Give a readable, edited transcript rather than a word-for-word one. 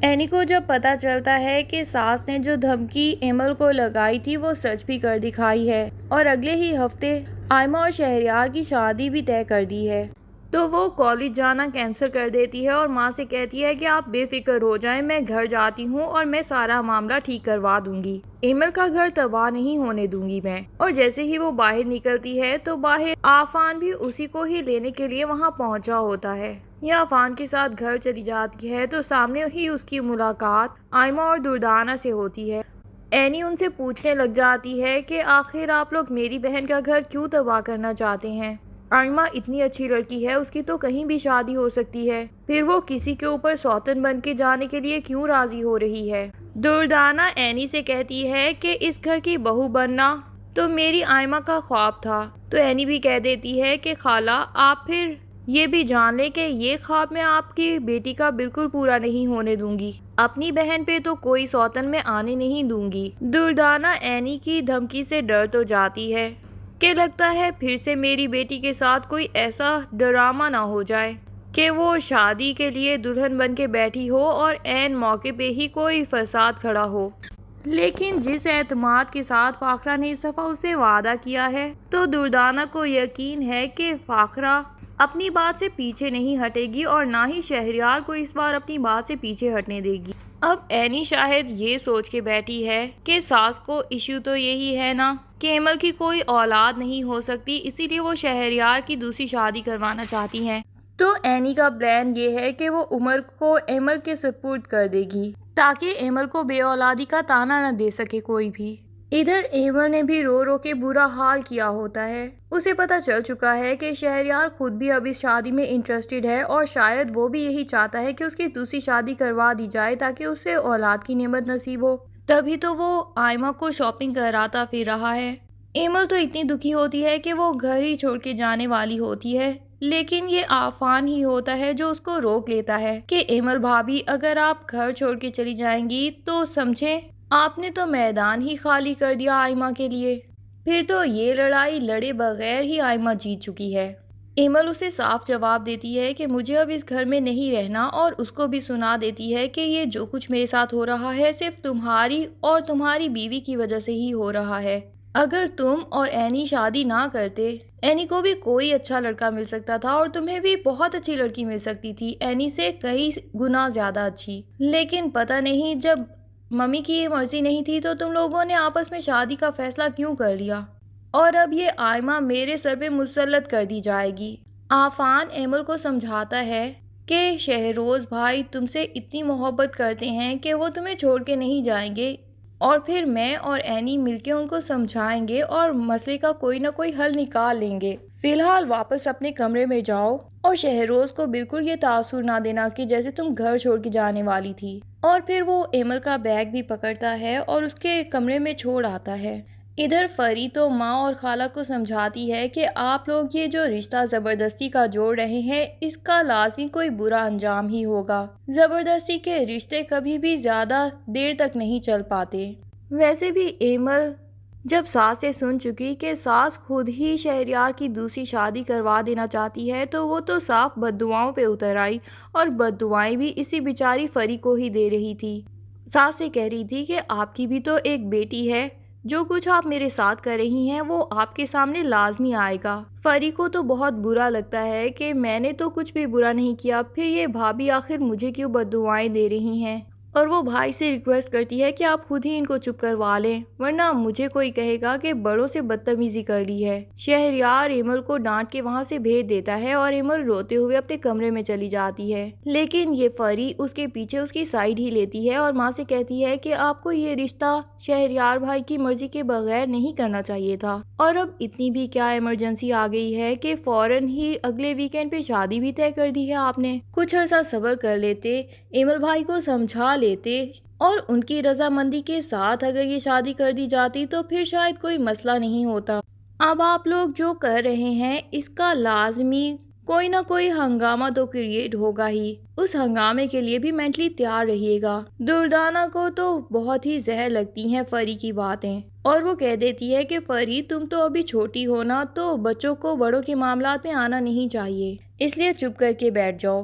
Any کو جب پتہ چلتا ہے کہ ساس نے جو دھمکی ایمل کو لگائی تھی وہ سچ بھی کر دکھائی ہے اور اگلے ہی ہفتے آئمہ اور شہریار کی شادی بھی طے کر دی ہے، تو وہ کالج جانا کینسل کر دیتی ہے اور ماں سے کہتی ہے کہ آپ بے فکر ہو جائیں، میں گھر جاتی ہوں اور میں سارا معاملہ ٹھیک کروا دوں گی، ایمل کا گھر تباہ نہیں ہونے دوں گی میں۔ اور جیسے ہی وہ باہر نکلتی ہے تو باہر آفان بھی اسی کو ہی لینے کے لیے وہاں پہنچا ہوتا ہے۔ یہ آفان کے ساتھ گھر چلی جاتی ہے تو سامنے ہی اس کی ملاقات آئمہ اور دردانہ سے ہوتی ہے۔ اینی ان سے پوچھنے لگ جاتی ہے کہ آخر آپ لوگ میری بہن کا گھر کیوں تباہ کرنا چاہتے ہیں؟ آئمہ اتنی اچھی لڑکی ہے، اس کی تو کہیں بھی شادی ہو سکتی ہے، پھر وہ کسی کے اوپر سوتن بن کے جانے کے لیے کیوں راضی ہو رہی ہے؟ دردانہ اینی سے کہتی ہے کہ اس گھر کی بہو بننا تو میری آئمہ کا خواب تھا، تو اینی بھی کہہ دیتی ہے کہ خالہ آپ پھر یہ بھی جان لیں کہ یہ خواب میں آپ کی بیٹی کا بالکل پورا نہیں ہونے دوں گی، اپنی بہن پہ تو کوئی سوتن میں آنے نہیں دوں گی۔ دردانہ اینی کی دھمکی سے ڈر تو جاتی ہے کہ لگتا ہے پھر سے میری بیٹی کے ساتھ کوئی ایسا ڈرامہ نہ ہو جائے کہ وہ شادی کے لیے دلہن بن کے بیٹھی ہو اور عین موقع پہ ہی کوئی فساد کھڑا ہو۔ لیکن جس اعتماد کے ساتھ فاخرہ نے اس دفعہ اسے وعدہ کیا ہے تو دردانہ کو یقین ہے کہ فاخرہ اپنی بات سے پیچھے نہیں ہٹے گی اور نہ ہی شہریار کو اس بار اپنی بات سے پیچھے ہٹنے دے گی۔ اب اینی شاید یہ سوچ کے بیٹھی ہے کہ ساس کو ایشو تو یہی ہے نا کہ ایمل کی کوئی اولاد نہیں ہو سکتی، اسی لیے وہ شہریار کی دوسری شادی کروانا چاہتی ہیں۔ تو اینی کا پلان یہ ہے کہ وہ عمر کو ایمل کے سپرد کر دے گی تاکہ ایمل کو بے اولادی کا طعنہ نہ دے سکے کوئی بھی۔ ادھر ایمل نے بھی رو رو کے برا حال کیا ہوتا ہے، اسے پتا چل چکا ہے کہ شہریار خود بھی اب اس شادی میں انٹرسٹڈ ہے اور شاید وہ بھی یہی چاہتا ہے کہ اس کی دوسری شادی کروا دی جائے تاکہ اسے اولاد کی نعمت نصیب ہو، تبھی تو وہ آئمہ کو شاپنگ کراتا پھر رہا ہے۔ ایمل تو اتنی دکھی ہوتی ہے کہ وہ گھر ہی چھوڑ کے جانے والی ہوتی ہے، لیکن یہ آفان ہی ہوتا ہے جو اس کو روک لیتا ہے کہ ایمل بھابی اگر آپ گھر چھوڑ کے چلی جائیں گی تو سمجھیں آپ نے تو میدان ہی خالی کر دیا آئمہ کے لیے، پھر تو یہ لڑائی لڑے بغیر ہی آئمہ جیت چکی ہے۔ ایمل اسے صاف جواب دیتی ہے کہ مجھے اب اس گھر میں نہیں رہنا اور اس کو بھی سنا دیتی ہے کہ یہ جو کچھ میرے ساتھ ہو رہا ہے صرف تمہاری اور تمہاری بیوی کی وجہ سے ہی ہو رہا ہے، اگر تم اور اینی شادی نہ کرتے اینی کو بھی کوئی اچھا لڑکا مل سکتا تھا اور تمہیں بھی بہت اچھی لڑکی مل سکتی تھی، اینی سے کئی گنا زیادہ اچھی، لیکن پتہ نہیں جب ممی کی یہ مرضی نہیں تھی تو تم لوگوں نے آپس میں شادی کا فیصلہ کیوں کر لیا اور اب یہ آئمہ میرے سر پہ مسلط کر دی جائے گی۔ آفان ایمل کو سمجھاتا ہے کہ شہروز بھائی تم سے اتنی محبت کرتے ہیں کہ وہ تمہیں چھوڑ کے نہیں جائیں گے اور پھر میں اور اینی مل کے ان کو سمجھائیں گے اور مسئلے کا کوئی نہ کوئی حل نکال لیں گے، فی الحال واپس اپنے کمرے میں جاؤ اور شہروز کو بالکل یہ تاثر نہ دینا کہ جیسے تم گھر چھوڑ کے جانے والی تھی۔ اور پھر وہ ایمل کا بیگ بھی پکڑتا ہے اور اس کے کمرے میں چھوڑ آتا ہے۔ ادھر فری تو ماں اور خالہ کو سمجھاتی ہے کہ آپ لوگ یہ جو رشتہ زبردستی کا جوڑ رہے ہیں اس کا لازمی کوئی برا انجام ہی ہوگا، زبردستی کے رشتے کبھی بھی زیادہ دیر تک نہیں چل پاتے۔ ویسے بھی ایمل جب ساس سے سن چکی کہ ساس خود ہی شہریار کی دوسری شادی کروا دینا چاہتی ہے تو وہ تو صاف بددعاؤں پہ اتر آئی اور بددعائیں بھی اسی بیچاری فری کو ہی دے رہی تھی۔ ساس سے کہہ رہی تھی کہ آپ کی بھی تو ایک بیٹی ہے، جو کچھ آپ میرے ساتھ کر رہی ہیں وہ آپ کے سامنے لازمی آئے گا۔ فری کو تو بہت برا لگتا ہے کہ میں نے تو کچھ بھی برا نہیں کیا، پھر یہ بھابھی آخر مجھے کیوں بددعائیں دے رہی ہیں، اور وہ بھائی سے ریکویسٹ کرتی ہے کہ آپ خود ہی ان کو چپ کروا لیں ورنہ مجھے کوئی کہے گا کہ بڑوں سے بدتمیزی کر لی ہے۔ شہریار ایمل کو ڈانٹ کے وہاں سے بھیج دیتا ہے اور ایمل روتے ہوئے اپنے کمرے میں چلی جاتی ہے، لیکن یہ فری اس کے پیچھے اس کی سائیڈ ہی لیتی ہے اور ماں سے کہتی ہے کہ آپ کو یہ رشتہ شہریار بھائی کی مرضی کے بغیر نہیں کرنا چاہیے تھا، اور اب اتنی بھی کیا ایمرجنسی آ گئی ہے کہ فوراً ہی اگلے ویکینڈ پہ شادی بھی طے کر دی ہے آپ نے، کچھ عرصہ صبر کر لیتے، ایمل بھائی کو سمجھا لیتے اور ان کی رضامندی کے ساتھ اگر یہ شادی کر دی جاتی تو پھر شاید کوئی مسئلہ نہیں ہوتا۔ اب آپ لوگ جو کر رہے ہیں اس کا لازمی کوئی نہ کوئی ہنگامہ تو کریٹ ہوگا ہی، اس ہنگامے کے لیے بھی مینٹلی تیار رہیے گا۔ دردانہ کو تو بہت ہی زہر لگتی ہیں فری کی باتیں اور وہ کہہ دیتی ہے کہ فری تم تو ابھی چھوٹی ہو نا، تو بچوں کو بڑوں کے معاملات میں آنا نہیں چاہیے، اس لیے چپ کر کے بیٹھ جاؤ۔